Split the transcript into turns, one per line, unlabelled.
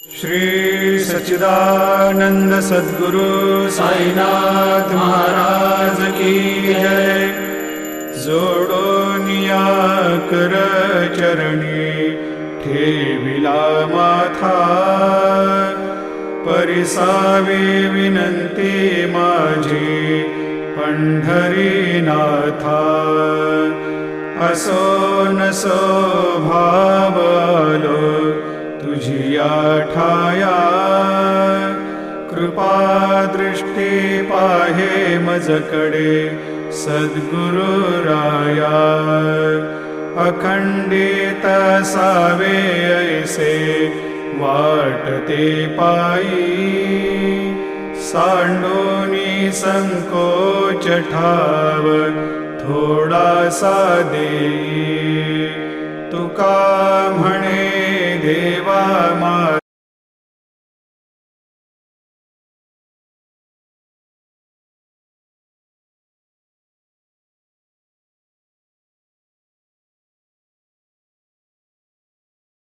श्री सच्चिदानंद सद्गुरु साईनाथ महाराज की जय। जोडोनिया कर चरणी ठेविला माथा, परिसावे विनंती माझी पंढरीनाथा। असो नसो भाव आलो तुझिया ठाया, कृपा दृष्टी पाहे मजकडे सद्गुरु राया। अखंडित सावे ऐसे वाटते पायी, सांडोनी संकोच ठाव थोडासा देई। तुका म्हणे देवा माझा